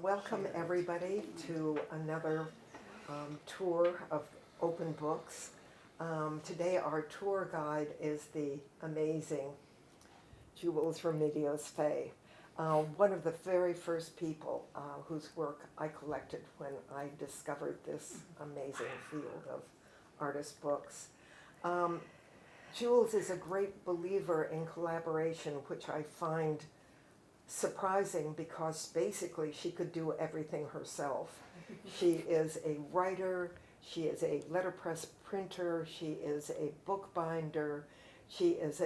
Welcome everybody to another tour of open books. Today our tour guide is the amazing Jules Remedios Faye, one of the very first people whose work I collected when I discovered this amazing field of artist books. Jules is a great believer in collaboration, which I find surprising because basically she could do everything herself. She is a writer, she is a letterpress printer, she is a bookbinder, she is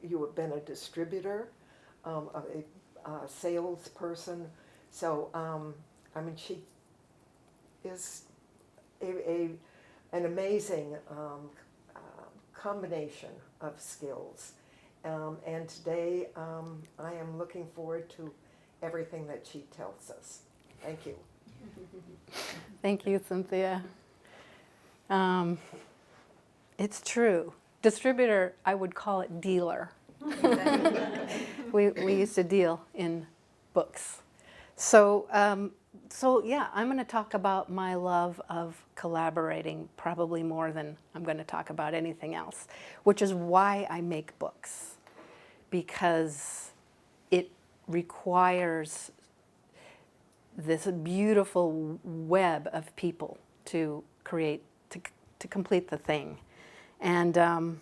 you have been a distributor, a salesperson. So, she is an amazing combination of skills. And today I am looking forward to everything that she tells us. Thank you. Thank you, Cynthia. It's true. Distributor, I would call it dealer. We used to deal in books. So yeah, I'm going to talk about my love of collaborating probably more than I'm going to talk about anything else, which is why I make books, because it requires this beautiful web of people to create, to complete the thing. And I'm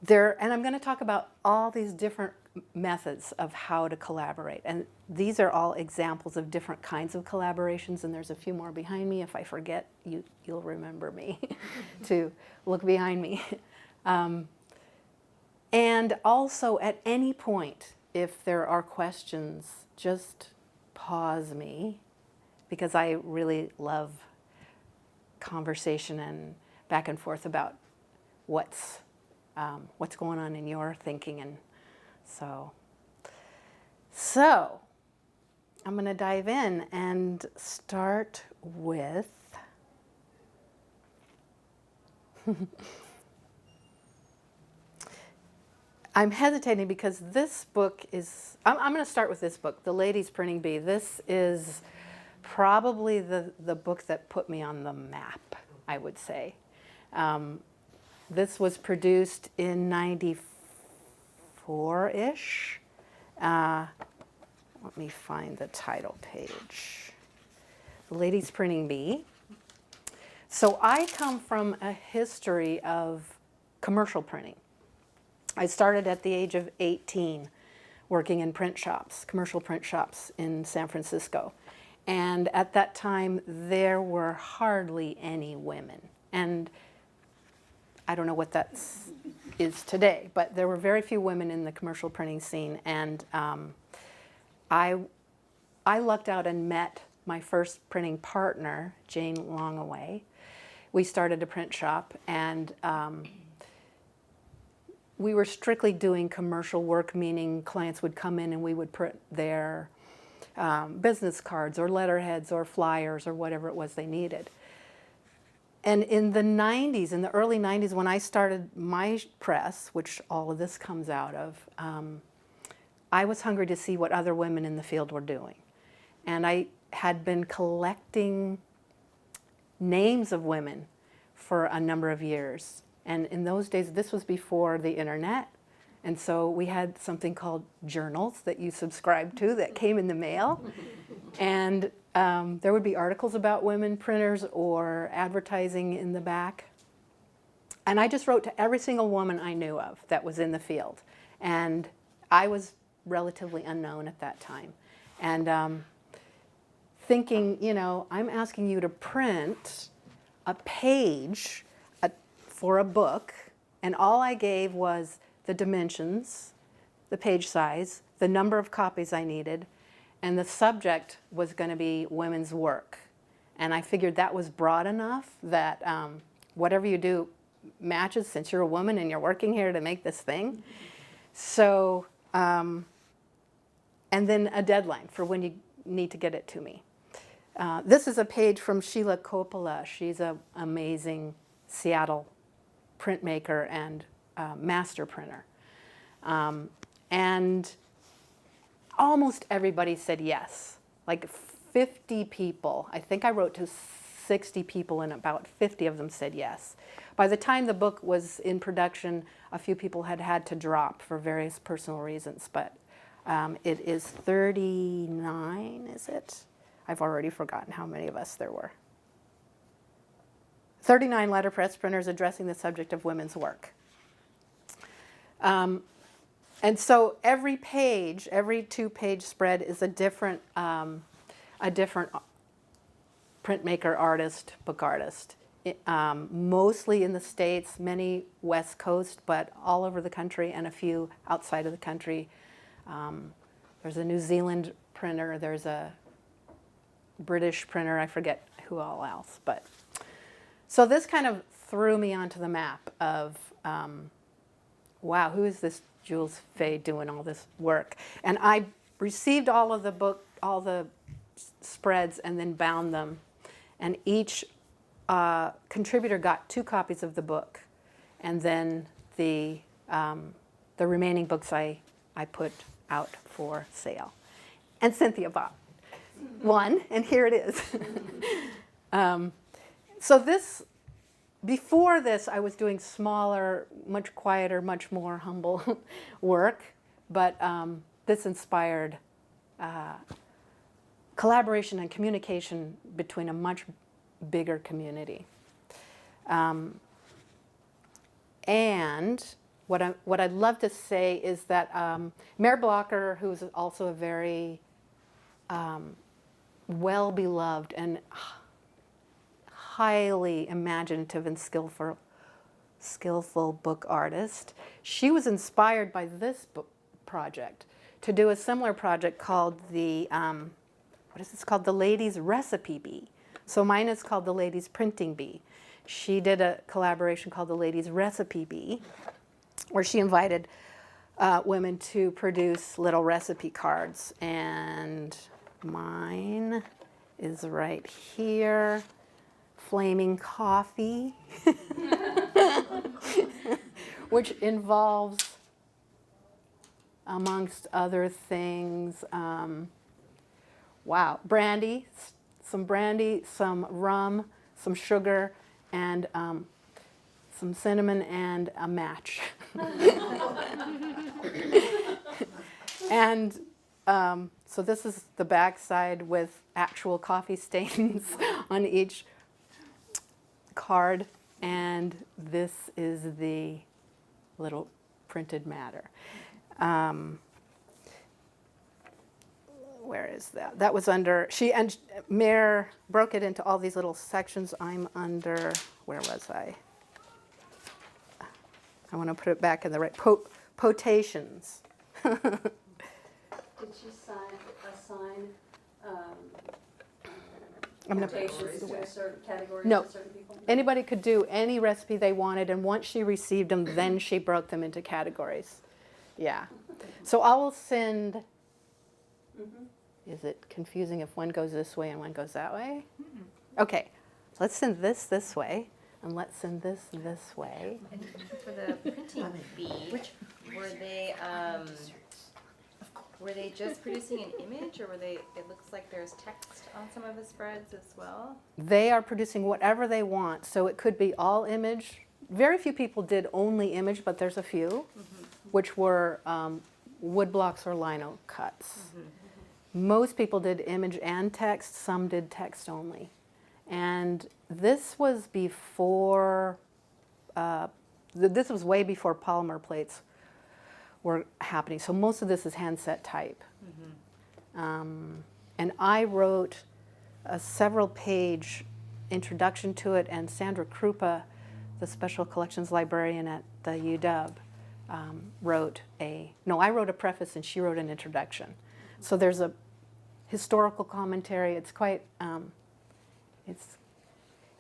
going to talk about all these different methods of how to collaborate. And these are all examples of different kinds of collaborations, and there's a few more behind me. If I forget, you'll remember me to look behind me. And also at any point, if there are questions, just pause me, because I really love conversation and back and forth about what's going on in your thinking. And so I'm going to dive in and start with I'm hesitating because this book is, I'm going to start with this book, The Ladies Printing Bee. This is probably the book that put me on the map, I would say. This was produced in 94-ish. Let me find the title page. The Ladies Printing Bee. So I come from a history of commercial printing. I started at the age of 18 working in print shops, commercial print shops in San Francisco. And at that time, there were hardly any women. And I don't know what that is today, but there were very few women in the commercial printing scene. And I lucked out and met my first printing partner, Jane Longaway. We started a print shop, and we were strictly doing commercial work, meaning clients would come in and we would print their business cards or letterheads or flyers or whatever it was they needed. And in the 90s, in the early 90s, when I started my press, which all of this comes out of, I was hungry to see what other women in the field were doing. And I had been collecting names of women for a number of years. And in those days, this was before the internet. And so we had something called journals that you subscribed to that came in the mail. And there would be articles about women printers or advertising in the back. And I just wrote to every single woman I knew of that was in the field. And I was relatively unknown at that time. And thinking, I'm asking you to print a page for a book, and all I gave was the dimensions, the page size, the number of copies I needed, and the subject was going to be women's work. And I figured that was broad enough that whatever you do matches, since you're a woman and you're working here to make this thing. So, and then a deadline for when you need to get it to me. This is a page from Sheila Coppola. She's an amazing Seattle printmaker and master printer. And almost everybody said yes. Like 50 people. I think I wrote to 60 people and about 50 of them said yes. By the time the book was in production, a few people had to drop for various personal reasons, but it is 39, is it? I've already forgotten how many of us there were. 39 letterpress printers addressing the subject of women's work. And so every page, every 2-page spread is a different printmaker, artist, book artist. Mostly in the States, many West Coast, but all over the country and a few outside of the country. There's a New Zealand printer, there's a British printer, I forget who all else. But so this kind of threw me onto the map of, wow, who is this Jules Faye doing all this work? And I received all the spreads and then bound them. And each contributor got 2 copies of the book. And then the remaining books I put out for sale. And Cynthia bought one, and here it is. So this, before this, I was doing smaller, much quieter, much more humble work. But this inspired collaboration and communication between a much bigger community. And what I'd love to say is that Mayor Blocker, who's also a very well-beloved and highly imaginative and skillful book artist, she was inspired by this book project to do a similar project called the, what is this called? The Ladies Recipe Bee. So mine is called the Ladies Printing Bee. She did a collaboration called the Ladies Recipe Bee, where she invited women to produce little recipe cards. And mine is right here, Flaming Coffee, which involves, amongst other things, brandy, some rum, some sugar, and some cinnamon and a match. And so this is the back side with actual coffee stains on each card, and this is the little printed matter. Where is that? That was under, Mayor broke it into all these little sections. I'm under, where was I? I want to put it back in the right, potations. Did she assign quotations to a certain category No. for certain people? Anybody could do any recipe they wanted, and once she received them, then she broke them into categories. Yeah. So I will send, is it confusing if one goes this way and one goes that way? Okay, let's send this way, and let's send this way. And for the printing bee, were they just producing an image, or were they? It looks like there's text on some of the spreads as well. They are producing whatever they want, so it could be all image. Very few people did only image, but there's a few, which were wood blocks or lino cuts. Most people did image and text, some did text only. And this was before, this was way before polymer plates were happening. So most of this is handset type. And I wrote a several-page introduction to it, and Sandra Krupa, the Special Collections Librarian at the UW, I wrote a preface and she wrote an introduction. So there's a historical commentary. It's quite, it's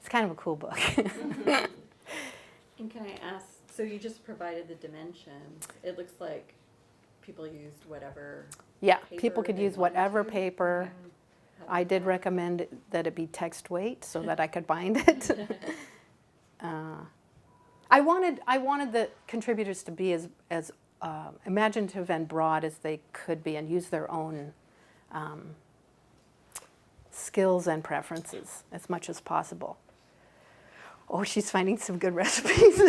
kind of a cool book. And can I ask, so you just provided the dimensions. It looks like people used whatever Yeah, paper people could they use wanted whatever to. paper. I did recommend that it be text weight so that I could bind it. I wanted the contributors to be as imaginative and broad as they could be, and use their own skills and preferences as much as possible. Oh, she's finding some good recipes.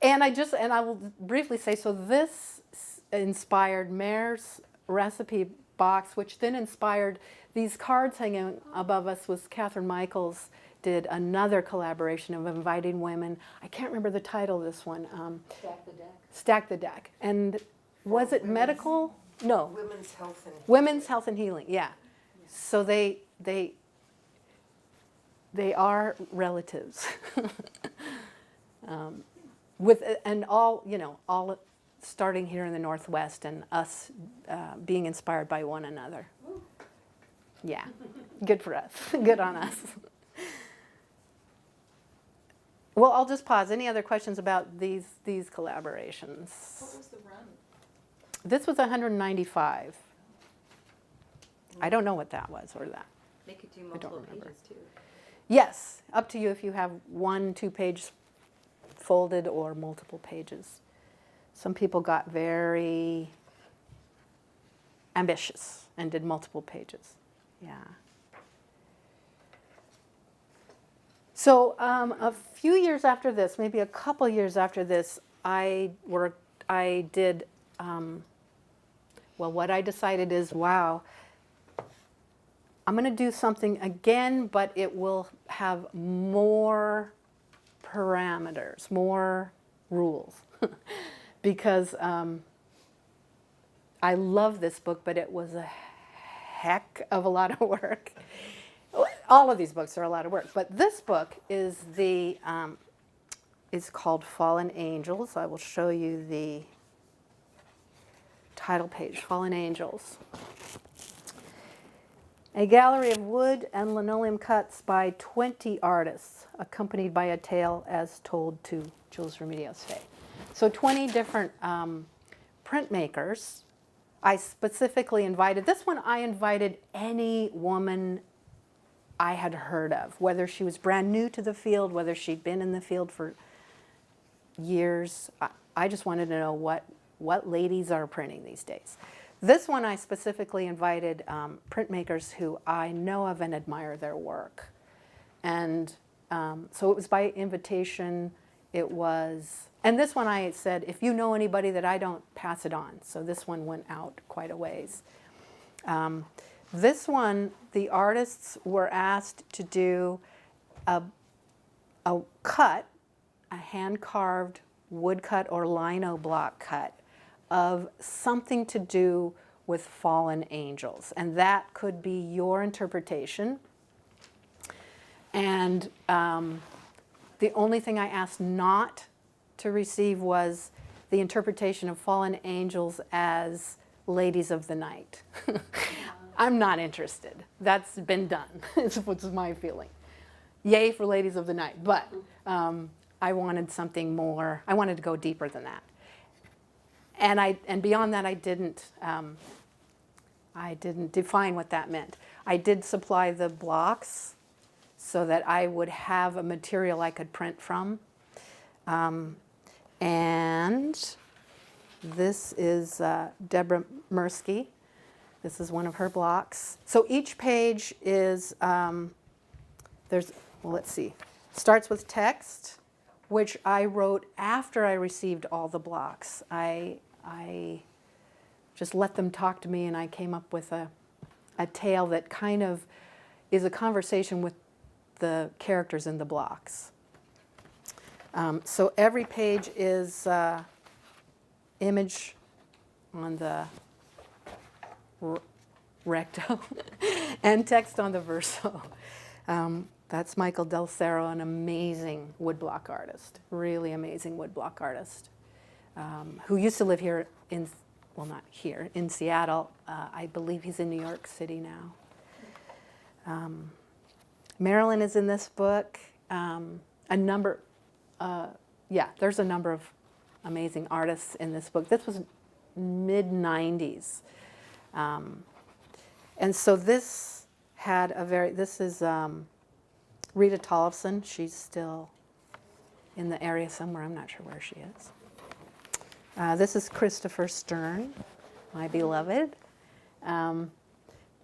And I will briefly say, so this inspired Mare's recipe box, which then inspired these cards hanging above us. Was Catherine Michaels did another collaboration of inviting women. I can't remember the title of this one. Stack the deck. Stack the Deck. And was it medical? No. Women's health and Women's health and healing, yeah. So they are relatives. With and all, you know, all starting here in the Northwest, and us being inspired by one another. Yeah, good for us. Good on us. Well, I'll just pause. Any other questions about these collaborations? What was the run? This was 195. I don't know what that was or that. They could do don't multiple remember. pages too. Yes, up to you if you have 1, 2 page folded or multiple pages. Some people got very ambitious and did multiple pages. Yeah. So a few years after this, maybe a couple years after this, what I decided is, wow, I'm going to do something again, but it will have more parameters, more rules. Because I love this book, but it was a heck of a lot of work. All of these books are a lot of work, but this book is called Fallen Angels. I will show you the title page, Fallen Angels. A gallery of wood and linoleum cuts by 20 artists, accompanied by a tale as told to Jules Remedios Faye. So 20 different printmakers. I specifically invited, this one I invited any woman I had heard of, whether she was brand new to the field, whether she'd been in the field for years. I just wanted to know what ladies are printing these days. This one I specifically invited printmakers who I know of and admire their work. And so it was by invitation. It was, and this one I said, if you know anybody that I don't, pass it on. So this one went out quite a ways. This one, the artists were asked to do a cut, a hand-carved woodcut or lino block cut of something to do with fallen angels. And that could be your interpretation. And the only thing I asked not to receive was the interpretation of fallen angels as ladies of the night. I'm not interested. That's been done, is what's my feeling. Yay for ladies of the night, but I wanted something more. I wanted to go deeper than that. And beyond that, I didn't define what that meant. I did supply the blocks so that I would have a material I could print from. And this is Deborah Mirsky. This is one of her blocks. So each page is, let's see, starts with text, which I wrote after I received all the blocks. I just let them talk to me, and I came up with a tale that kind of is a conversation with the characters in the blocks. So every page is image on the recto and text on the verso. That's Michael Del Cerro, an amazing woodblock artist, really amazing woodblock artist, who used to live here in, well, not here, in Seattle. I believe he's in New York City now. Marilyn is in this book. There's a number of amazing artists in this book. This was mid-90s. And so this had this is Rita Tollefson. She's still in the area somewhere. I'm not sure where she is. This is Christopher Stern, my beloved.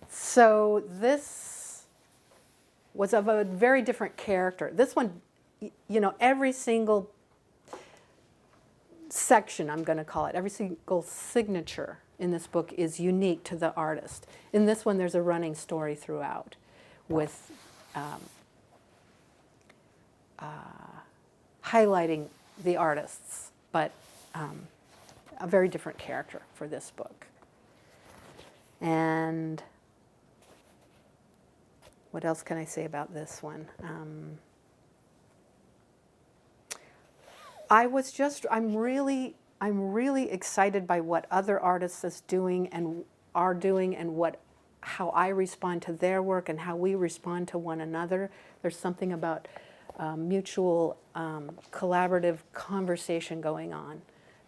So this was of a very different character. This one, every single section, I'm going to call it, every single signature in this book is unique to the artist. In this one, there's a running story throughout with highlighting the artists, but a very different character for this book. And what else can I say about this one? I'm really excited by what other artists are doing and how I respond to their work and how we respond to one another. There's something about mutual collaborative conversation going on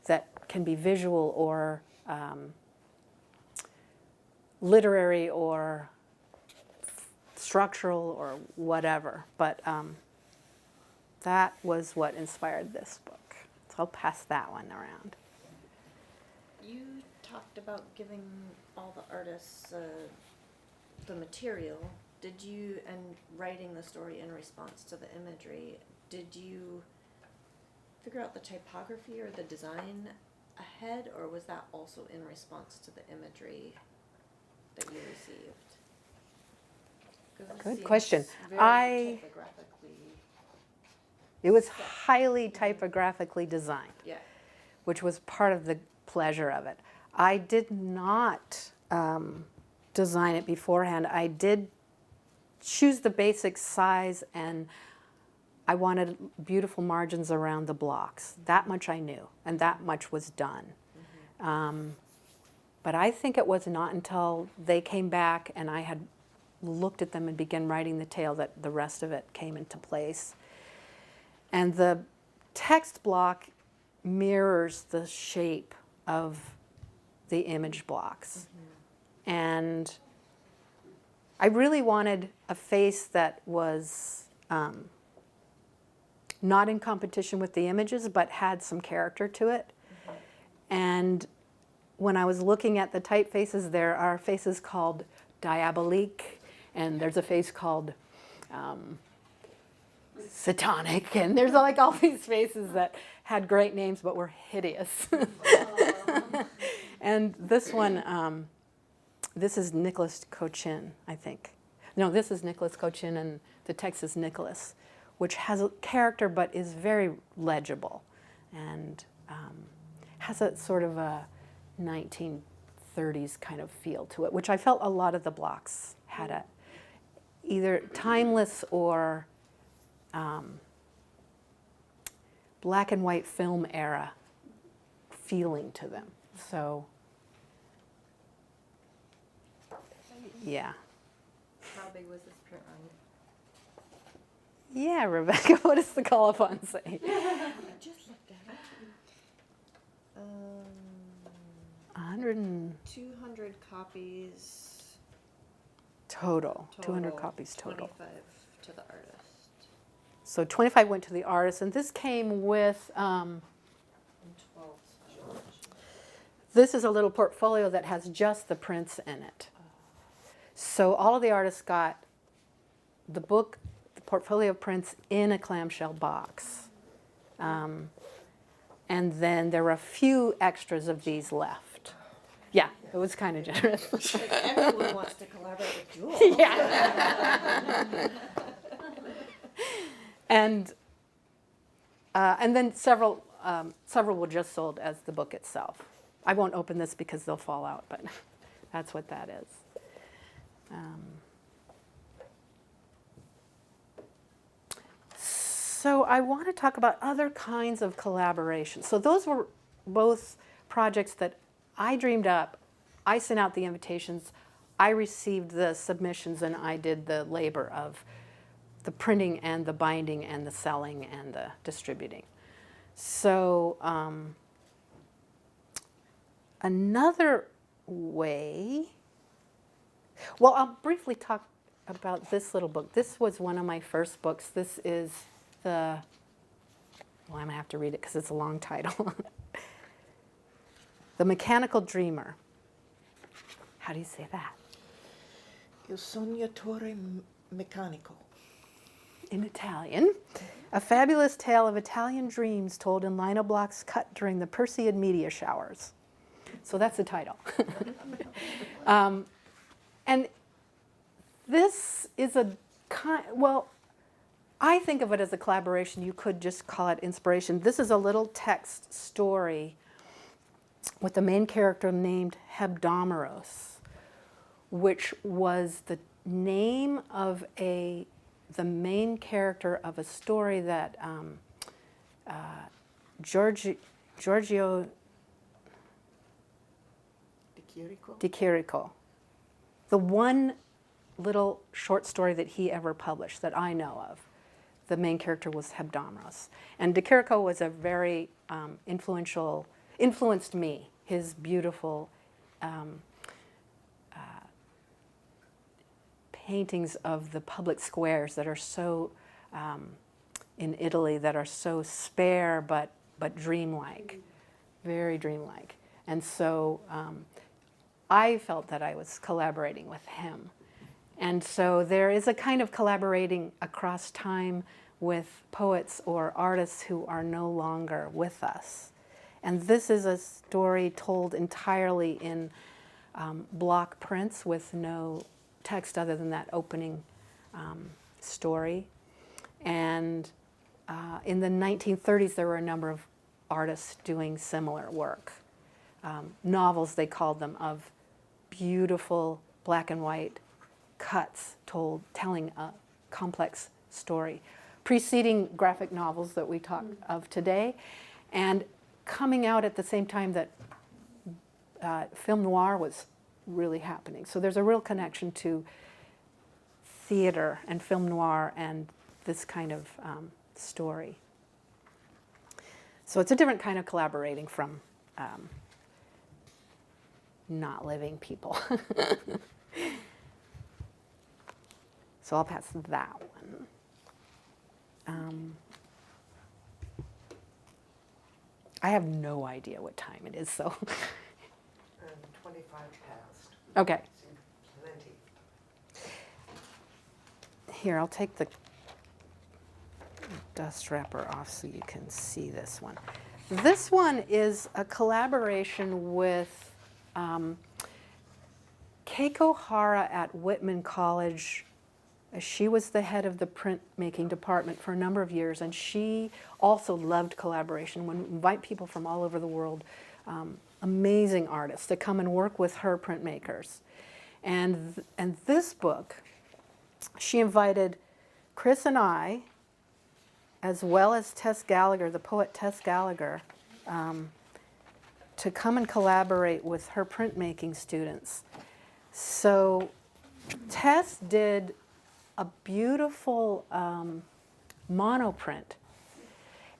that can be visual or literary or structural or whatever. But that was what inspired this book. So I'll pass that one around. You talked about giving all the artists the material. And writing the story in response to the imagery, did you figure out the typography or the design ahead, or was that also in response to the imagery that you received? 'Cause it Good seems question. very typographically- It was highly typographically designed, Yeah. which was part of the pleasure of it. I did not design it beforehand. I did choose the basic size, and I wanted beautiful margins around the blocks. That much I knew, and that much was done. But I think it was not until they came back and I had looked at them and began writing the tale that the rest of it came into place. And the text block mirrors the shape of the image blocks. And I really wanted a face that was not in competition with the images, but had some character to it. And when I was looking at the typefaces, there are faces called Diabolique, and there's a face called Satanic, and there's like all these faces that had great names but were hideous. And this one, this is Nicholas Cochin, I think. No, this is Nicholas Cochin, and the text is Nicholas, which has a character but is very legible and has a sort of a 1930s kind of feel to it, which I felt a lot of the blocks had a either timeless or black and white film era feeling to them. So, yeah. How big was this print run? Yeah, Rebecca, what does the colophon say? I just looked at it. 200 copies Total, 200 copies total. 25 to the artist. So 25 went to the artist, and this came with, And 12 special editions. this is a little portfolio that has just the prints in it. So all of the artists got the book, the portfolio of prints in a clamshell box. And then there were a few extras of these left. Yeah, it was kind of generous. Like everyone wants to collaborate with Jules. Yeah. And then several were just sold as the book itself. I won't open this because they'll fall out, but that's what that is. So I want to talk about other kinds of collaboration. So those were both projects that I dreamed up. I sent out the invitations. I received the submissions, and I did the labor of the printing and the binding and the selling and the distributing. So another way, well, I'll briefly talk about this little book. This was one of my first books. This is the, well, I'm going to have to read it because it's a long title. The Mechanical Dreamer. How do you say that? Il sognatore meccanico. In Italian. A fabulous tale of Italian dreams told in lino blocks cut during the Perseid meteor showers. So that's the title. And this is a well, I think of it as a collaboration. You could just call it inspiration. This is a little text story with the main character named Hebdomeros, which was the name of the main character of a story that Giorgio di Chirico, the one little short story that he ever published that I know of, the main character was Hebdomeros. And de Chirico was a very influenced me. His beautiful paintings of the public squares that are so, in Italy, that are so spare but dreamlike, very dreamlike. And so I felt that I was collaborating with him. And so there is a kind of collaborating across time with poets or artists who are no longer with us. And this is a story told entirely in block prints with no text other than that opening story. And in the 1930s, there were a number of artists doing similar work. Novels, they called them, of beautiful black and white cuts telling a complex story, preceding graphic novels that we talk of today, and coming out at the same time that film noir was really happening. So there's a real connection to theater and film noir and this kind of story. So it's a different kind of collaborating from not living people. So I'll pass that one. I have no idea what time it is, so. 25 past. Okay. Plenty. Here, I'll take the dust wrapper off so you can see this one. This one is a collaboration with Keiko Hara at Whitman College. She was the head of the printmaking department for a number of years, and she also loved collaboration. Would invite people from all over the world, amazing artists, to come and work with her printmakers. And this book, she invited Chris and I, as well as Tess Gallagher, the poet Tess Gallagher, to come and collaborate with her printmaking students. So Tess did a beautiful monoprint,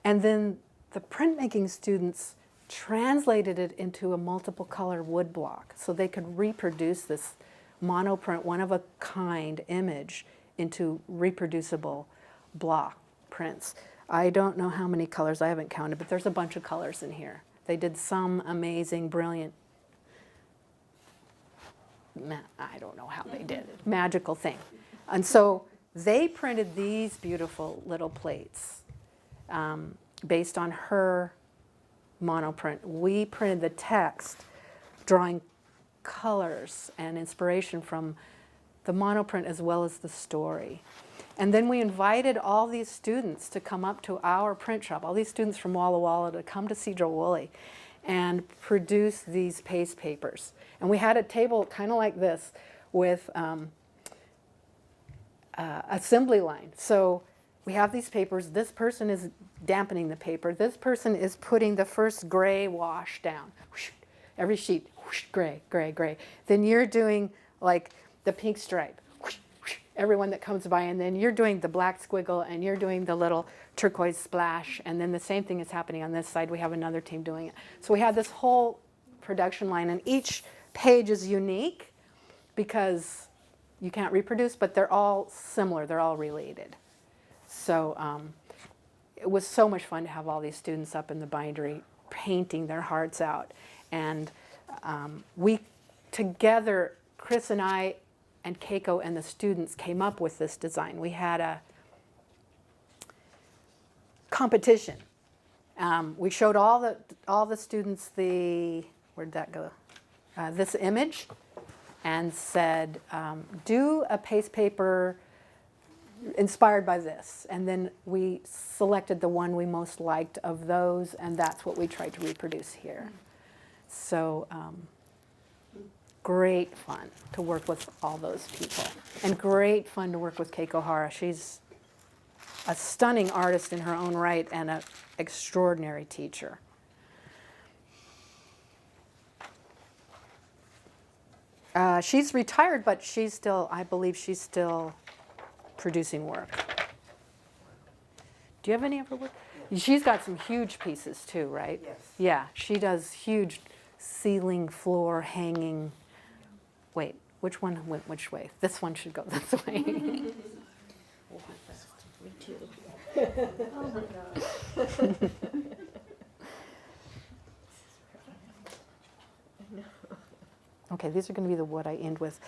and then the printmaking students translated it into a multiple color wood block so they could reproduce this monoprint, one-of-a-kind image into reproducible block prints. I don't know how many colors, I haven't counted, but there's a bunch of colors in here. They did some amazing, brilliant, I don't know how they did it, magical thing. And so they printed these beautiful little plates based on her monoprint. We printed the text, drawing colors and inspiration from the monoprint as well as the story. And then we invited all these students to come up to our print shop, all these students from Walla Walla, to come to Cedro Woolley and produce these paste papers. And we had a table kind of like this with assembly line. So we have these papers. This person is dampening the paper. This person is putting the first gray wash down. Every sheet, gray, gray, gray. Then you're doing like the pink stripe. Everyone that comes by, and then you're doing the black squiggle, and you're doing the little turquoise splash, and then the same thing is happening on this side. We have another team doing it. So we have this whole production line, and each page is unique because you can't reproduce, but they're all similar, they're all related. So it was so much fun to have all these students up in the bindery painting their hearts out. And we together, Chris and I and Keiko and the students came up with this design. We had a competition. We showed all the students where'd that go? This image, and said, do a paste paper inspired by this. And then we selected the one we most liked of those, and that's what we tried to reproduce here. So great fun to work with all those people. And great fun to work with Keiko Hara. She's a stunning artist in her own right and an extraordinary teacher. She's retired, but she's still, I believe she's still producing work. Do you have any of her work? She's got some huge pieces too, right? Yes. Yeah, she does huge ceiling, floor, hanging. Wait, which one went which way? This one should go this way. Me too. Oh my gosh. Okay, these are going to be the what I end with.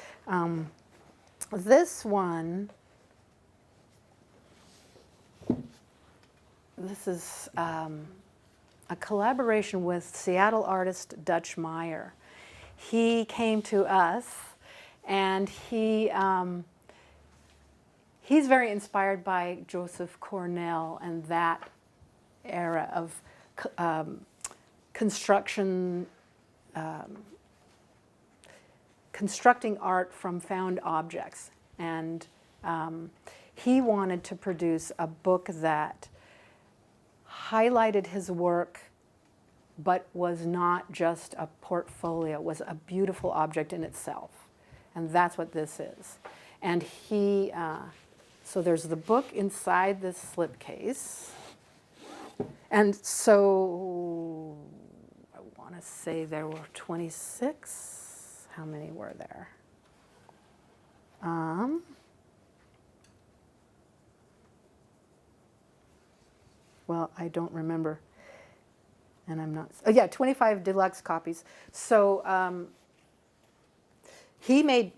This one, this is a collaboration with Seattle artist Dutch Meyer. He came to us, and he's very inspired by Joseph Cornell and that era of construction. Constructing art from found objects. And he wanted to produce a book that highlighted his work, but was not just a portfolio, was a beautiful object in itself. And that's what this is. And he, so there's the book inside this slipcase. And so I want to say there were 26. How many were there? Well, I don't remember, and I'm not. Oh yeah, 25 deluxe copies. So we made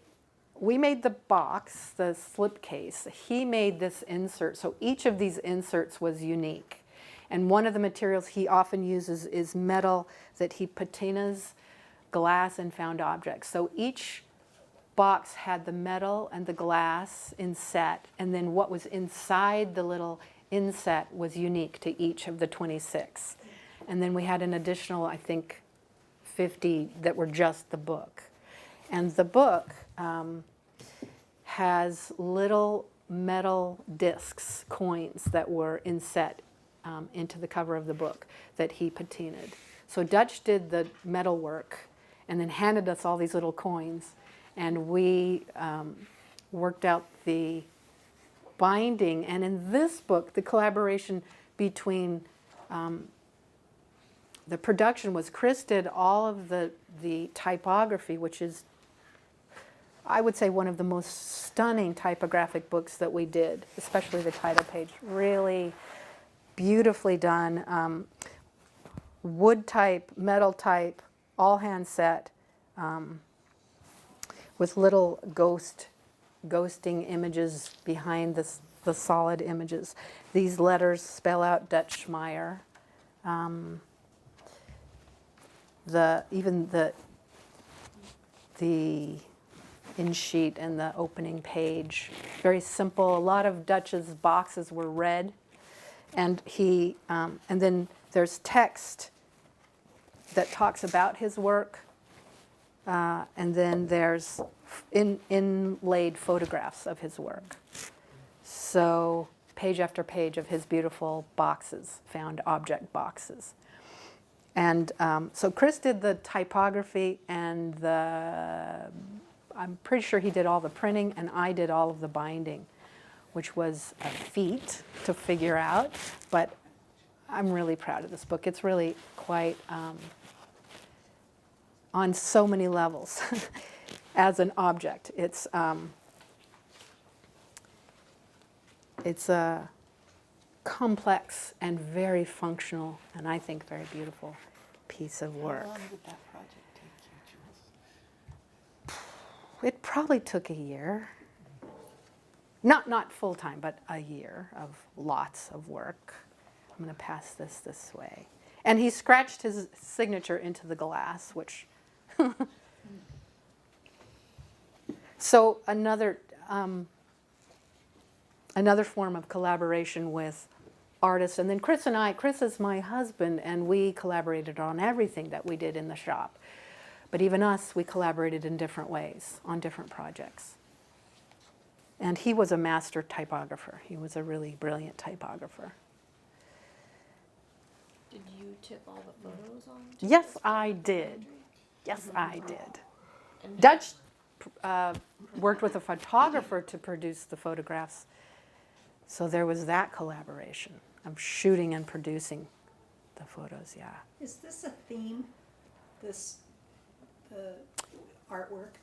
the box, the slipcase. He made this insert. So each of these inserts was unique, and one of the materials he often uses is metal that he patinas. Glass and found objects. So each box had the metal and the glass inset, and then what was inside the little inset was unique to each of the 26. And then we had an additional, I think, 50 that were just the book. And the book has little metal discs, coins that were inset into the cover of the book that he patinaed. So Dutch did the metal work and then handed us all these little coins, and we worked out the binding. And in this book, the collaboration between the production was Chris did all of the typography, which is, I would say, one of the most stunning typographic books that we did, especially the title page. Really beautifully done. Wood type, metal type, all hand set, with little ghosting images behind the solid images. These letters spell out Dutch Meyer. Even the in sheet and the opening page, very simple. A lot of Dutch's boxes were red, and and then there's text that talks about his work, and then there's inlaid photographs of his work. So page after page of his beautiful boxes, found object boxes. And so Chris did the typography, and I'm pretty sure he did all the printing, and I did all of the binding, which was a feat to figure out, but I'm really proud of this book. It's really quite, on so many levels, as an object. It's It's a complex and very functional, and I think very beautiful piece of work. How long did that project take you, Jules? It probably took a year. Not full time, but a year of lots of work. I'm going to pass this way. And he scratched his signature into the glass, which. So another form of collaboration with artists, and then Chris is my husband, and we collaborated on everything that we did in the shop. But even us, we collaborated in different ways on different projects. And he was a master typographer. He was a really brilliant typographer. Did you tip all the photos on? Yes, I did. Yes, I did. And Dutch worked with a photographer to produce the photographs. So there was that collaboration. I'm shooting and producing the photos, yeah. Is this a theme, the artwork?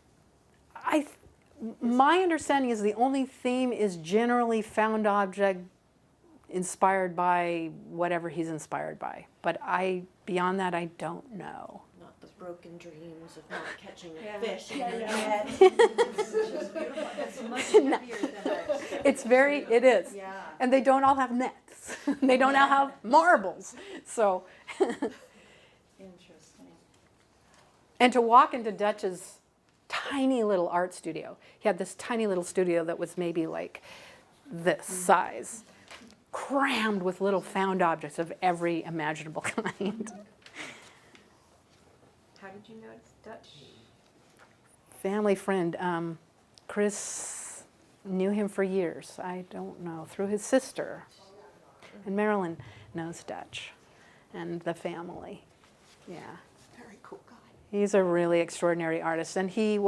My understanding is the only theme is generally found object inspired by whatever he's inspired by. But beyond that, I don't know. not the broken dreams of not catching a Yeah. fish in Yeah, your yeah. net. It's just beautiful. It's much heavier than It is. Yeah. And they don't all have nets. They don't all have marbles. So, Interesting. and to walk into Dutch's tiny little art studio, he had this tiny little studio that was maybe like this size, crammed with little found objects of every imaginable kind. How did you notice Dutch? Family friend, Chris knew him for years. I don't know, through his sister. And Marilyn knows Dutch and the family. Yeah. Very cool guy. He's a really extraordinary artist, and he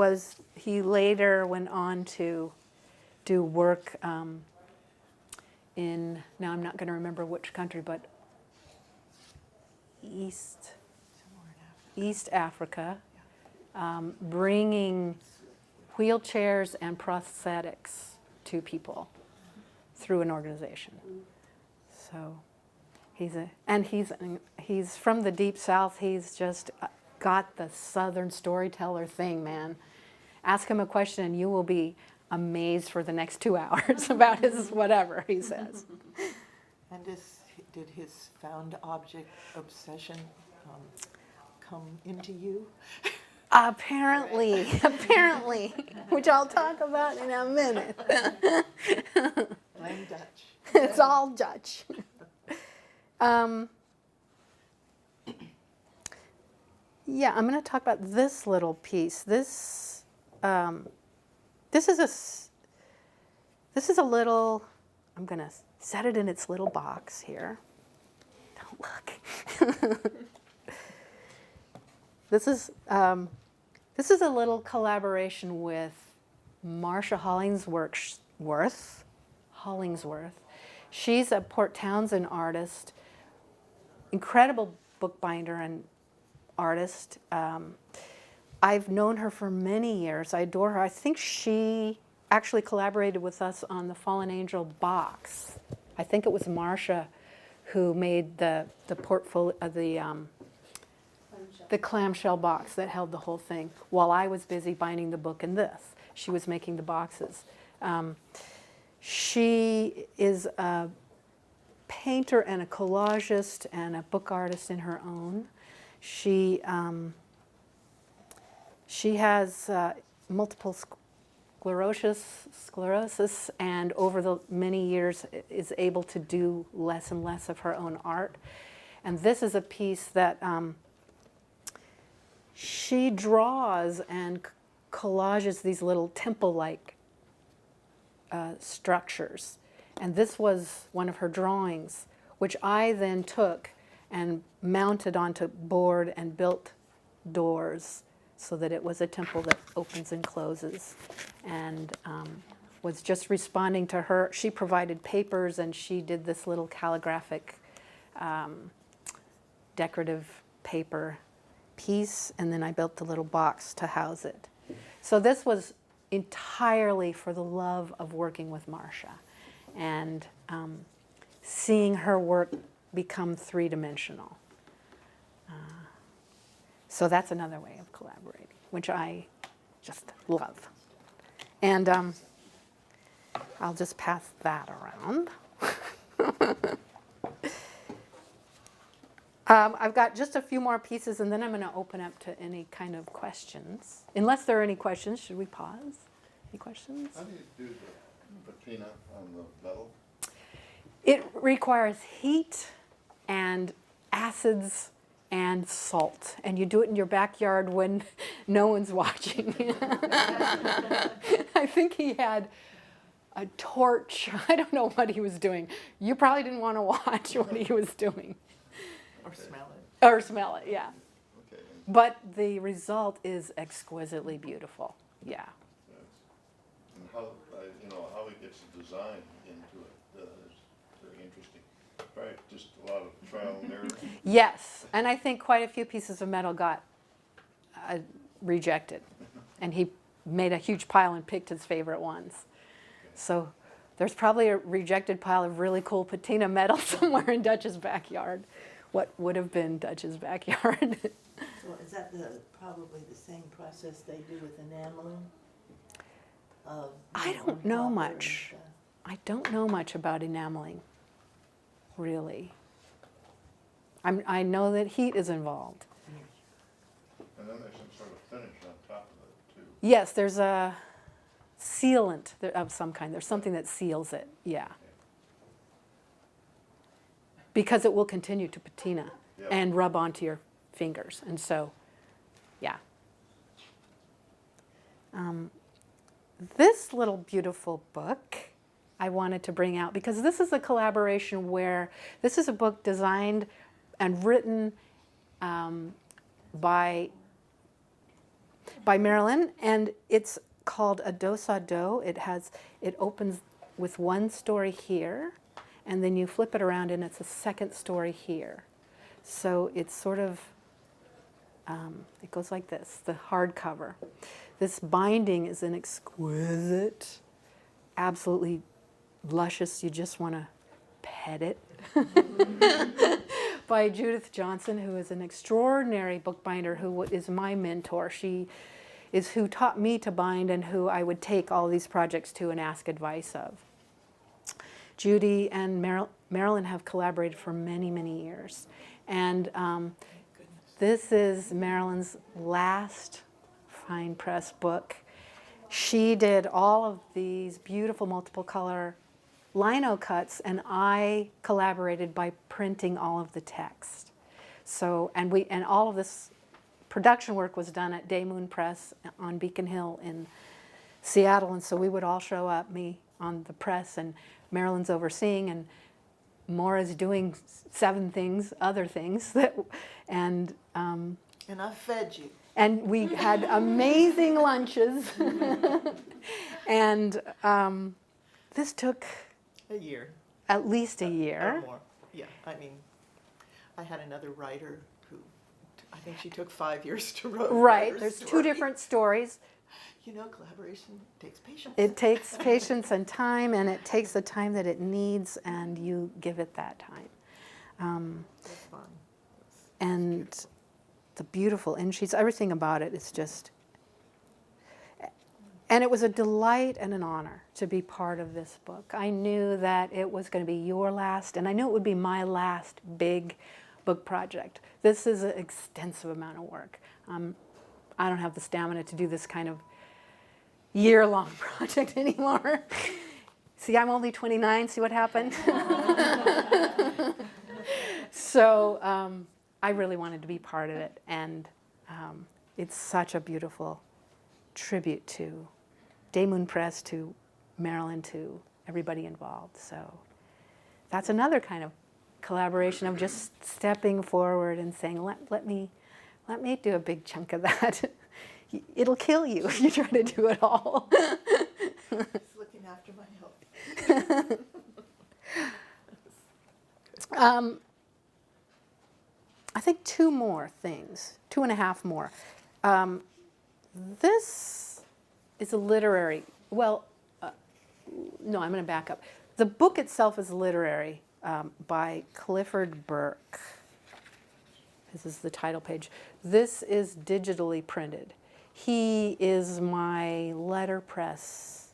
later went on to do work in, now I'm not going to remember which country, but East Africa, bringing wheelchairs and prosthetics to people through an organization. So he's from the Deep South. He's just got the Southern storyteller thing, man. Ask him a question and you will be amazed for the next 2 hours about his whatever he says. And did his found object obsession come into you? Apparently, which I'll talk about in a minute. Blame Dutch. It's all Dutch. Yeah, I'm going to talk about this little piece. This is a little. I'm going to set it in its little box here. Don't look. This is a little collaboration with Marcia Hollingsworth. She's a Port Townsend artist, incredible bookbinder and artist. I've known her for many years. I adore her. I think she actually collaborated with us on the Fallen Angel box. I think it was Marcia who made the portfolio, the clamshell box that held the whole thing. While I was busy binding the book in this, she was making the boxes. She is a painter and a collagist and a book artist in her own. She has multiple sclerosis, and over the many years is able to do less and less of her own art. And this is a piece that she draws and collages these little temple-like structures. And this was one of her drawings, which I then took and mounted onto board and built doors so that it was a temple that opens and closes. And was just responding to her. She provided papers and she did this little calligraphic decorative paper piece, and then I built the little box to house it. So this was entirely for the love of working with Marcia. and seeing her work become three-dimensional. So that's another way of collaborating, which I just love. And I'll just pass that around. I've got just a few more pieces, and then I'm going to open up to any kind of questions. Unless there are any questions, should we pause? Any questions? How do you do the patina on the metal? It requires heat and acids and salt, and you do it in your backyard when no one's watching. I think he had a torch. I don't know what he was doing. You probably didn't want to watch what he was doing. Or smell it. Or smell it, yeah. Okay. But the result is exquisitely beautiful, yeah. And how, how he gets the design into it is very interesting. Right, just a lot of trial and error. Yes, and I think quite a few pieces of metal got rejected. And he made a huge pile and picked his favorite ones. So there's probably a rejected pile of really cool patina metal somewhere in Dutch's backyard. What would have been Dutch's backyard. So is that probably the same process they do with enameling? I don't know much. I don't know much about enameling, really. I know that heat is involved. And then there's some sort of finish on top of it, too. Yes, there's a sealant of some kind. There's something that seals it, yeah. Because it will continue to patina Yep. and rub onto your fingers. And so, yeah. This little beautiful book I wanted to bring out because this is a collaboration where this is a book designed and written by Marilyn, and it's called A Dos a Do. It opens with one story here, and then you flip it around and it's a second story here. So it's sort of, it goes like this, the hardcover. This binding is an exquisite, absolutely luscious, you just want to pet it, by Judith Johnson, who is an extraordinary bookbinder who is my mentor. She is who taught me to bind and who I would take all these projects to and ask advice of. Judy and Marilyn have collaborated for many, many years. And this is Marilyn's last fine press book. She did all of these beautiful multiple color lino cuts, and I collaborated by printing all of the text. So, and all of this production work was done at Day Moon Press on Beacon Hill in Seattle, and so we would all show up, me on the press, and Marilyn's overseeing, and Maura's doing 7 things, other things, and I fed you. And we had amazing lunches, and this took A year at least a or year. more. Yeah, I mean, I had another writer who, I think she took 5 years to write. Right, her there's 2 story. different stories. You know, collaboration takes patience. It takes patience and time, and it takes the time that it needs, and you give it that time. It's fun. And the beautiful end sheets, everything about it is just, and it was a delight and an honor to be part of this book. I knew that it was going to be your last, and I knew it would be my last big book project. This is an extensive amount of work. I don't have the stamina to do this kind of year-long project anymore. See, I'm only 29, see what happened? So I really wanted to be part of it, and it's such a beautiful tribute to Day Moon Press, to Marilyn, to everybody involved. So that's another kind of collaboration of just stepping forward and saying, let me do a big chunk of that. It'll kill you if you try to do it all. It's looking after my health. I think 2 more things, 2.5 more. This is a literary, no, I'm going to back up. the book itself is literary by Clifford Burke. This is the title page. This is digitally printed. He is my letterpress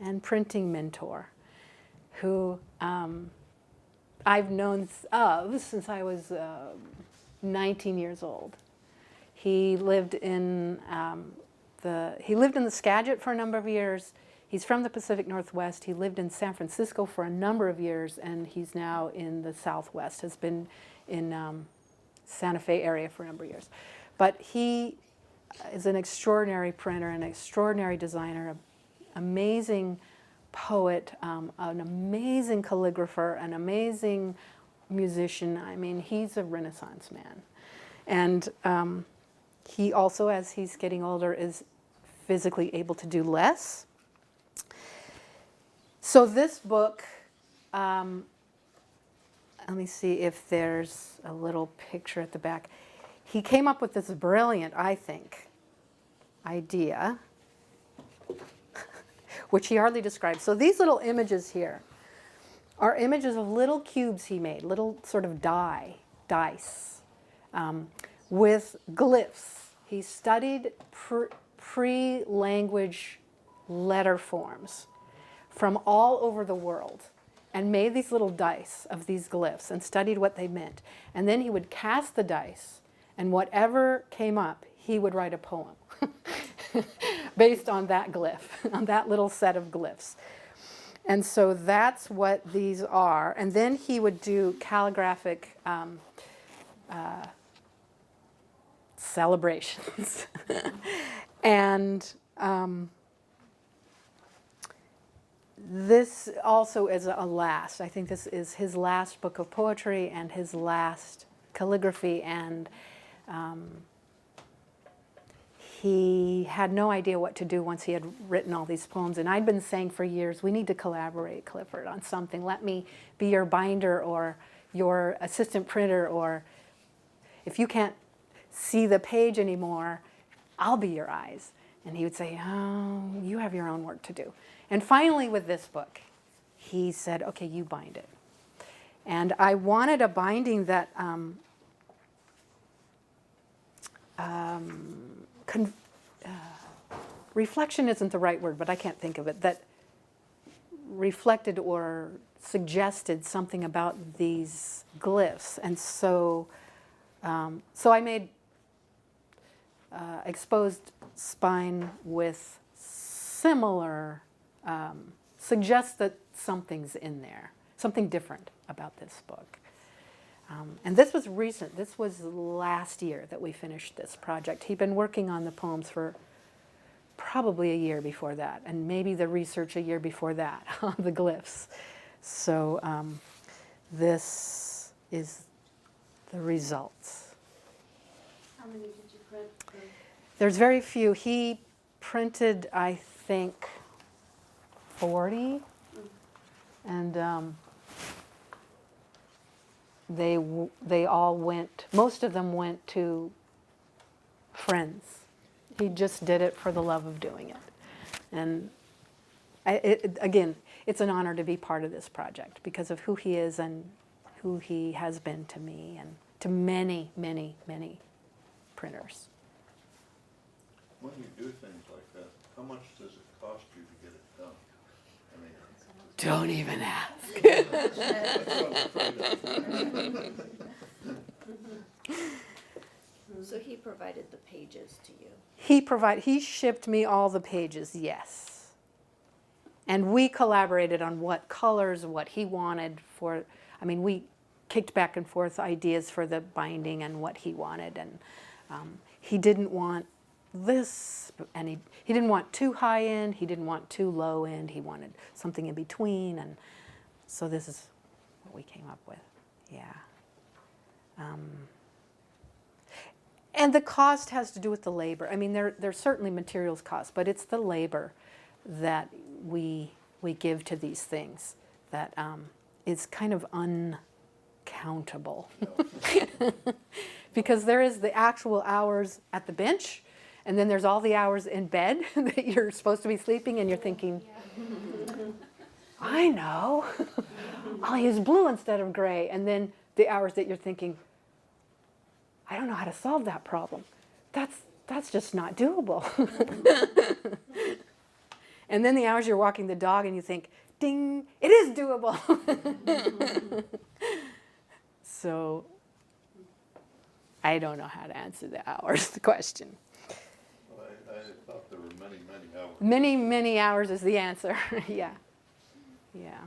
and printing mentor, who I've known of since I was 19 years old. He lived in the Skagit for a number of years. He's from the Pacific Northwest. He lived in San Francisco for a number of years, and he's now in the Southwest, has been in Santa Fe area for a number of years. But he is an extraordinary printer, an extraordinary designer, an amazing poet, an amazing calligrapher, an amazing musician. I mean, he's a Renaissance man. And he also, as he's getting older, is physically able to do less. So this book, let me see if there's a little picture at the back. He came up with this brilliant, I think, idea, which he hardly describes. So these little images here are images of little cubes he made, little sort of dice, with glyphs. He studied pre-language letter forms from all over the world and made these little dice of these glyphs and studied what they meant. And then he would cast the dice, and whatever came up, he would write a poem based on that glyph, on that little set of glyphs. And so that's what these are. And then he would do calligraphic celebrations. And this also is a last. I think this is his last book of poetry and his last calligraphy. And he had no idea what to do once he had written all these poems. And I'd been saying for years, we need to collaborate, Clifford, on something. Let me be your binder or your assistant printer, or if you can't see the page anymore, I'll be your eyes. And he would say, oh, you have your own work to do. And finally, with this book, he said, okay, you bind it. And I wanted a binding that reflection isn't the right word, but I can't think of it, that reflected or suggested something about these glyphs. And so, I made exposed spine with similar, suggests that something's in there, something different about this book. And this was recent. This was last year that we finished this project. He'd been working on the poems for probably a year before that, and maybe the research a year before that on the glyphs. So this is the results. How many did you print? There's very few. He printed, I think, 40, and they all went, most of them went to friends. He just did it for the love of doing it. And again, it's an honor to be part of this project because of who he is and who he has been to me and to many, many, many printers. When you do things like that, how much does it cost you to get it done? I mean, Don't even ask. So he provided the pages to you. He shipped me all the pages, yes. And we collaborated on what colors, what he wanted for, I mean, we kicked back and forth ideas for the binding and what he wanted. And he didn't want this, and he didn't want too high end, he didn't want too low end, he wanted something in between. And so this is what we came up with, yeah. And the cost has to do with the labor. I mean, there's certainly materials cost, but it's the labor that we give to these things that is kind of uncountable. Because there is the actual hours at the bench, and then there's all the hours in bed that you're supposed to be sleeping, and you're thinking, I know. I'll use blue instead of gray. And then the hours that you're thinking, I don't know how to solve that problem. That's just not doable. And then the hours you're walking the dog and you think, ding, it is doable. So I don't know how to answer the hours question. Well, I thought there were many, many hours. Many, many hours is the answer. Yeah. Yeah.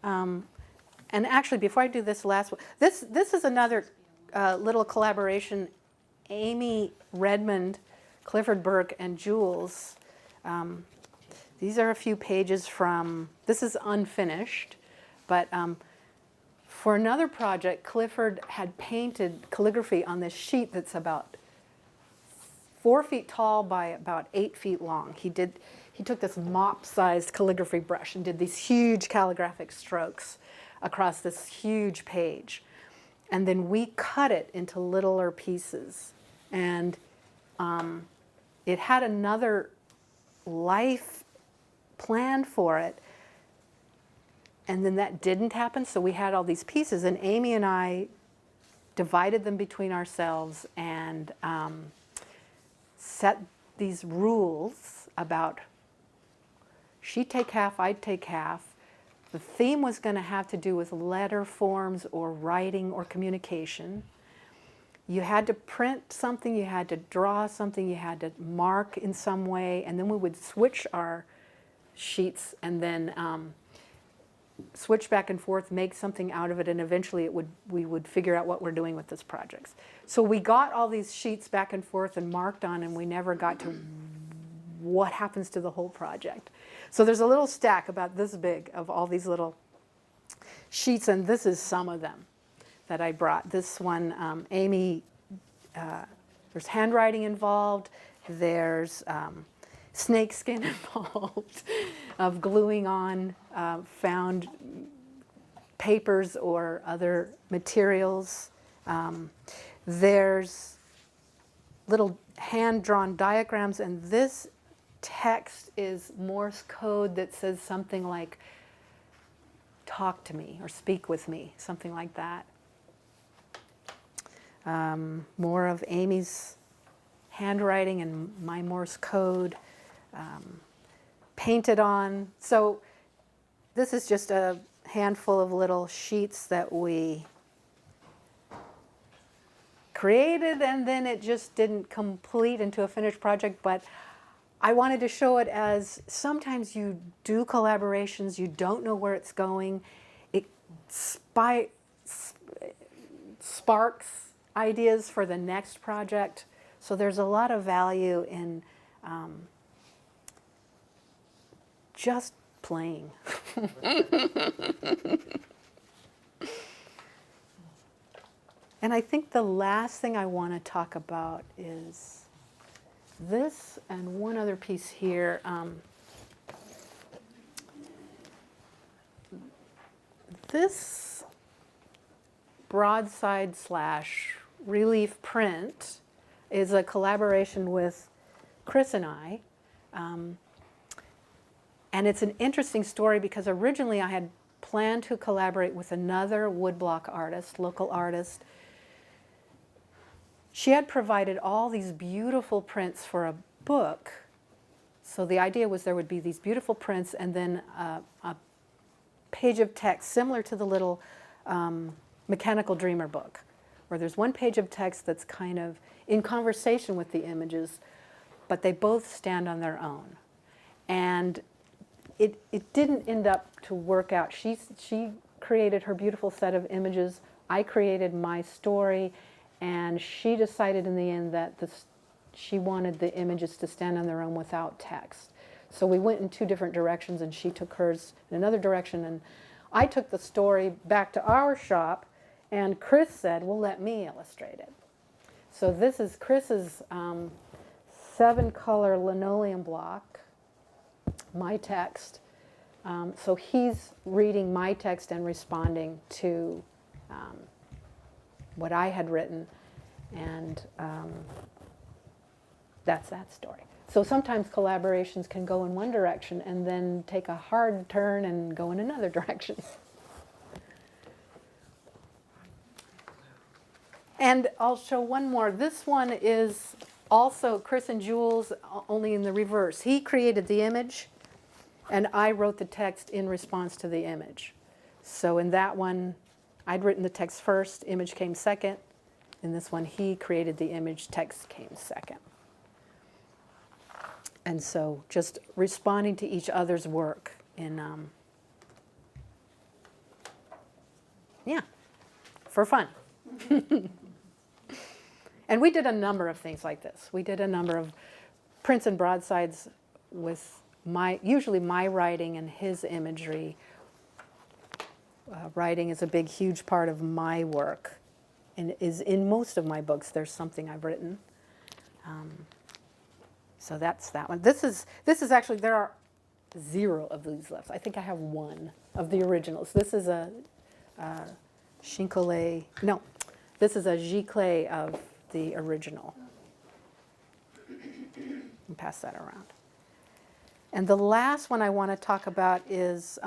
And actually, before I do this last one, this is another little collaboration. Amy Redmond, Clifford Burke, and Jules. These are a few pages from, this is unfinished, but for another project, Clifford had painted calligraphy on this sheet that's about 4 feet tall by about 8 feet long. He took this mop-sized calligraphy brush and did these huge calligraphic strokes across this huge page. And then we cut it into littler pieces. And it had another life planned for it. And then that didn't happen, so we had all these pieces. And Amy and I divided them between ourselves and set these rules about she'd take half, I'd take half. The theme was going to have to do with letter forms or writing or communication. You had to print something, you had to draw something, you had to mark in some way, and then we would switch our sheets and then switch back and forth, make something out of it, and eventually we would figure out what we're doing with this project. So we got all these sheets back and forth and marked on, and we never got to what happens to the whole project. So there's a little stack about this big of all these little sheets, and this is some of them that I brought. This one, Amy, there's handwriting involved, there's snakeskin involved, of gluing on found papers or other materials. There's little hand-drawn diagrams, and this text is Morse code that says something like, talk to me or speak with me, something like that. More of Amy's handwriting and my Morse code, painted on. So this is just a handful of little sheets that we created, and then it just didn't complete into a finished project, but I wanted to show it as sometimes you do collaborations, you don't know where it's going. It sparks ideas for the next project. So there's a lot of value in just playing. And I think the last thing I want to talk about is this and one other piece here. This broadside / relief print is a collaboration with Chris and I. And it's an interesting story because originally I had planned to collaborate with another woodblock artist, local artist. She had provided all these beautiful prints for a book. So the idea was there would be these beautiful prints and then a page of text similar to the little Mechanical Dreamer book, where there's one page of text that's kind of in conversation with the images, but they both stand on their own. And it didn't end up to work out. She created her beautiful set of images. I created my story. And she decided in the end that she wanted the images to stand on their own without text. So we went in two different directions, and she took hers in another direction. And I took the story back to our shop, and Chris said, well, let me illustrate it. So this is Chris's 7-color linoleum block, my text. So he's reading my text and responding to what I had written, and That's that story. So sometimes collaborations can go in one direction and then take a hard turn and go in another direction. And I'll show one more. This one is also Chris and Jules, only in the reverse. He created the image, and I wrote the text in response to the image. So in that one, I'd written the text first, image came second. In this one, he created the image, text came second. And so just responding to each other's work in, for fun. And we did a number of things like this. We did a number of prints and broadsides with usually my writing and his imagery. Writing is a big, huge part of my work, and is in most of my books. There's something I've written. So that's that one. This is actually, there are 0 of these left. I think I have 1 of the originals. This is a Chincolet. No, this is a Giclée of the original. And pass that around. And the last one I want to talk about is,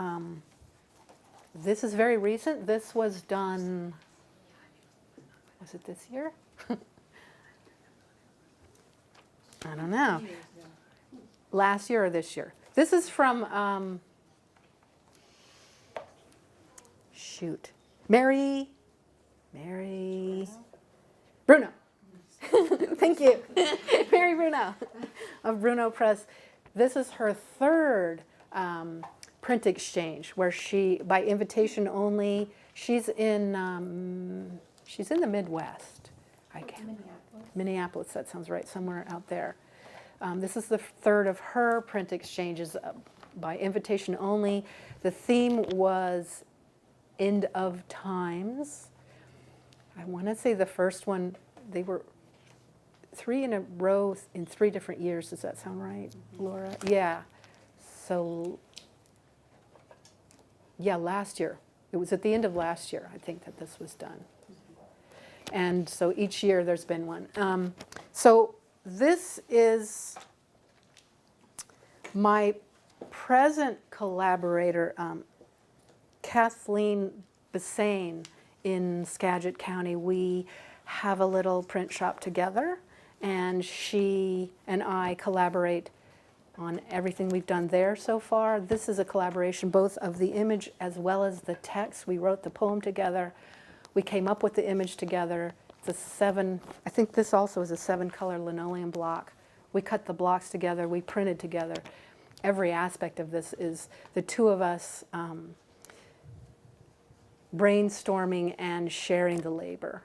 this is very recent. This was done, was it this year? I don't know. Last year or this year. This is from, Mary Bruno. Thank you. Mary Bruno of Bruno Press. This is her 3rd print exchange, where she, by invitation only, she's in the Midwest. I can't. Minneapolis, that sounds right, somewhere out there. This is the 3rd of her print exchanges by invitation only. The theme was End of Times. I want to say the first one, they were 3 in a row in 3 different years. Does that sound right, Laura? Yeah. So, yeah, last year. It was at the end of last year, I think, that this was done. And so each year there's been one. So this is my present collaborator, Kathleen Bassane in Skagit County. We have a little print shop together, and she and I collaborate on everything we've done there so far. This is a collaboration both of the image as well as the text. We wrote the poem together. We came up with the image together. It's I think this also is a 7-color linoleum block. We cut the blocks together, we printed together. Every aspect of this is the 2 of us brainstorming and sharing the labor.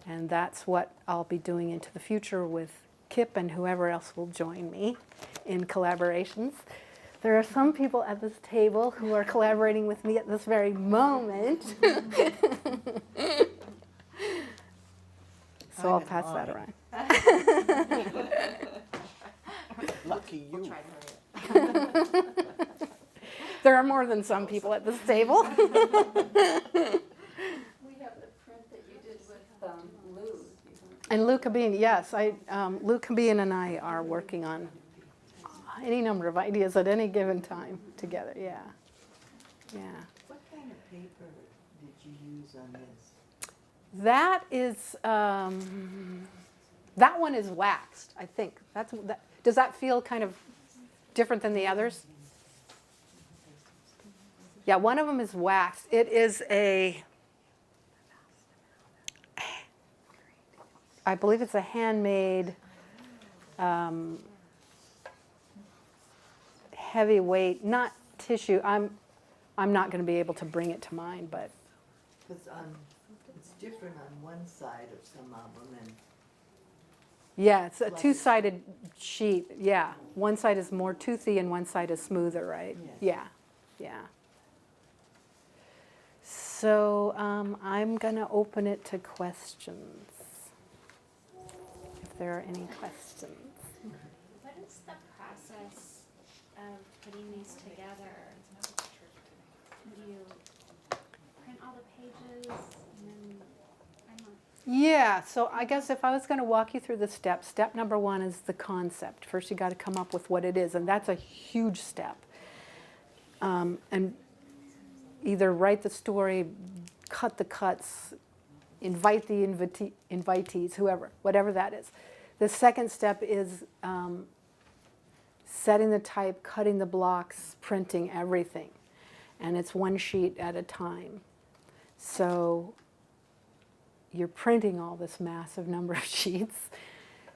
And that's what I'll be doing into the future with Kip and whoever else will join me in collaborations. There are some people at this table who are collaborating with me at this very moment. So I'll pass that around. Lucky you. There are more than some people at this table. We have the print that you did with Lou. And Lou Cabine, yes, Lou Cabine and I are working on any number of ideas at any given time together. Yeah. What kind of paper did you use on this? That is, that one is waxed, I think. Does that feel kind of different than the others? Yeah, one of them is waxed. It is I believe it's a handmade, heavyweight, not tissue. I'm not going to be able to bring it to mind, but Because it's different on one side of some of them, and yeah, it's a 2-sided sheet. Yeah, one side is more toothy and one side is smoother, right? Yes. Yeah. So I'm going to open it to questions, if there are any questions. What is the process of putting these together? Do you print all the pages and then, Yeah, so I guess if I was going to walk you through the steps, step number one is the concept. First, you got to come up with what it is, and that's a huge step. And either write the story, cut the cuts, invite the invitees, whoever, whatever that is. The second step is setting the type, cutting the blocks, printing everything. And it's one sheet at a time. So you're printing all this massive number of sheets.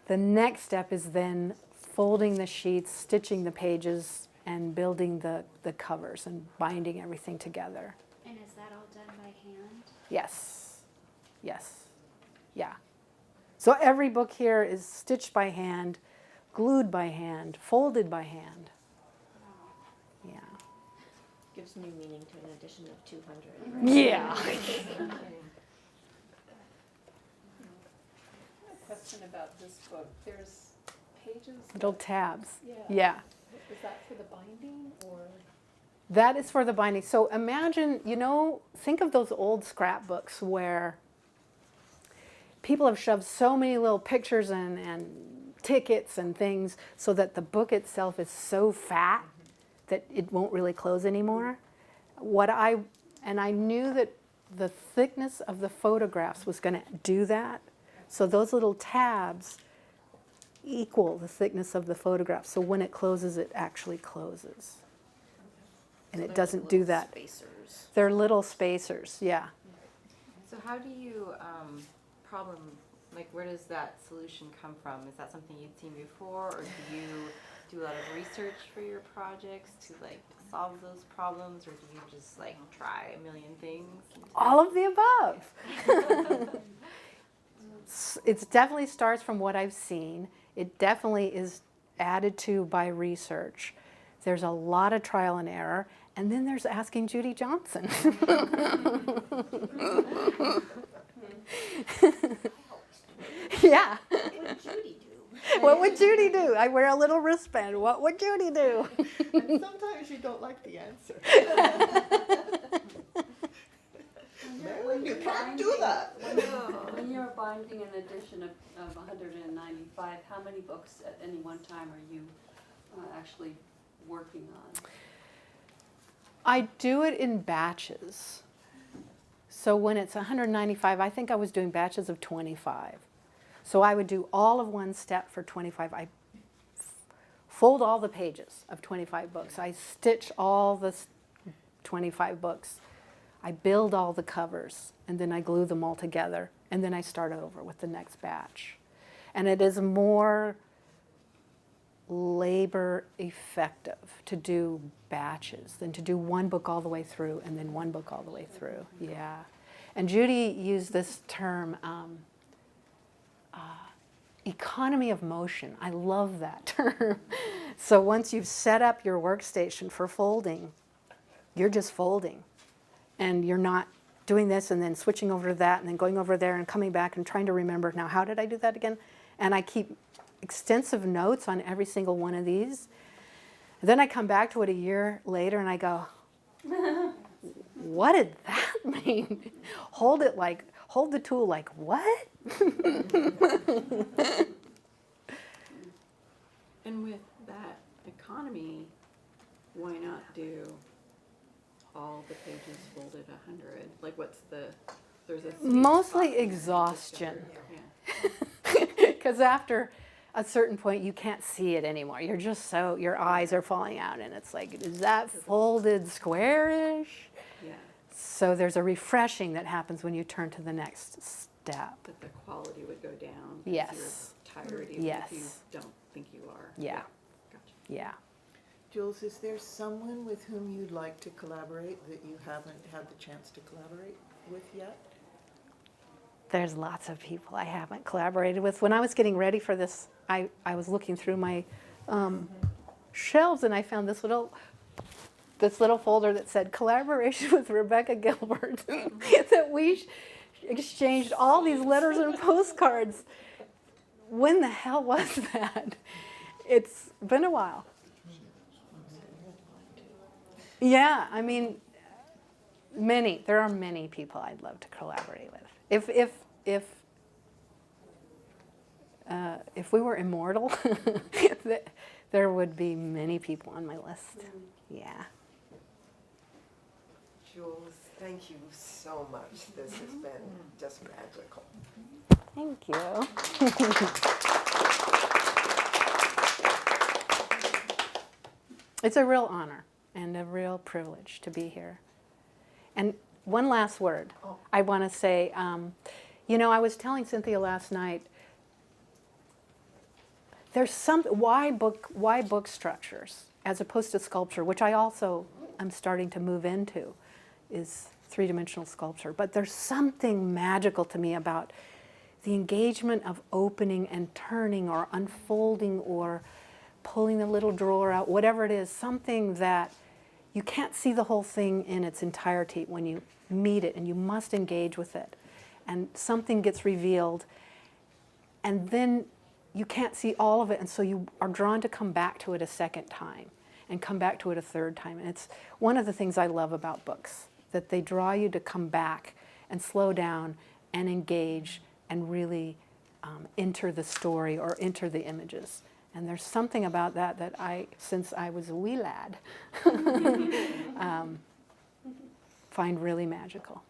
The next step is then folding the sheets, stitching the pages, and building the covers and binding everything together. And is that all done by hand? Yes. Yes. Yeah. So every book here is stitched by hand, glued by hand, folded by hand. Yeah. Gives new meaning to an edition of 200. Yeah. Question about this book. There's pages. Little tabs. Yeah. Yeah. Is that for the binding or? That is for the binding. So imagine, think of those old scrapbooks where people have shoved so many little pictures and tickets and things so that the book itself is so fat that it won't really close anymore. And I knew that the thickness of the photographs was going to do that. So those little tabs equal the thickness of the photograph. So when it closes, it actually closes. And it doesn't do that. Spacers. They're little spacers, yeah. So how do you where does that solution come from? Is that something you'd seen before, or do you do a lot of research for your projects to solve those problems, or do you just try a million things? All of the above. It definitely starts from what I've seen. It definitely is added to by research. There's a lot of trial and error. And then there's asking Judy Johnson. Yeah. What would Judy do? I wear a little wristband. What would Judy do? And sometimes you don't like the answer. Marilyn, you can't do that. When you're binding an edition of 195, how many books at any one time are you actually working on? I do it in batches. So when it's 195, I think I was doing batches of 25. So I would do all of one step for 25. I fold all the pages of 25 books. I stitch all the 25 books. I build all the covers, and then I glue them all together, and then I start over with the next batch. And it is more labor effective to do batches than to do one book all the way through and then one book all the way through. Yeah. And Judy used this term, economy of motion. I love that term. So once you've set up your workstation for folding, you're just folding. And you're not doing this and then switching over to that and then going over there and coming back and trying to remember, now how did I do that again? And I keep extensive notes on every single one of these. Then I come back to it a year later and I go, what did that mean? Hold the tool like, what? And with that economy, why not do all the pages folded 100? There's a sweet Mostly spot. exhaustion. Yeah. Because after a certain point, you can't see it anymore. You're just your eyes are falling out, and it's like, is that folded squarish? Yeah. So there's a refreshing that happens when you turn to the next step. But the quality would go down. 'Cause Yes. You're tired even if you Yes. don't think you are. Yeah. Gotcha. Yeah. Jules, is there someone with whom you'd like to collaborate that you haven't had the chance to collaborate with yet? There's lots of people I haven't collaborated with. When I was getting ready for this, I was looking through my shelves and I found this little folder that said collaboration with Rebecca Gilbert that we exchanged all these letters and postcards. When the hell was that? It's been a while. Yeah, I mean, there are many people I'd love to collaborate with. If if we were immortal, there would be many people on my list. Yeah. Jules, thank you so much. This has been just magical. Thank you. It's a real honor and a real privilege to be here. And one last word. Oh. I want to say, you know, I was telling Cynthia last night, there's why book structures as opposed to sculpture, which I also am starting to move into, is three-dimensional sculpture. But there's something magical to me about the engagement of opening and turning or unfolding or pulling the little drawer out, whatever it is, something that you can't see the whole thing in its entirety when you meet it, and you must engage with it. And something gets revealed, and then you can't see all of it, and so you are drawn to come back to it a second time and come back to it a third time. And it's one of the things I love about books, that they draw you to come back and slow down and engage and really enter the story or enter the images. And there's something about that that I, since I was a wee lad, find really magical.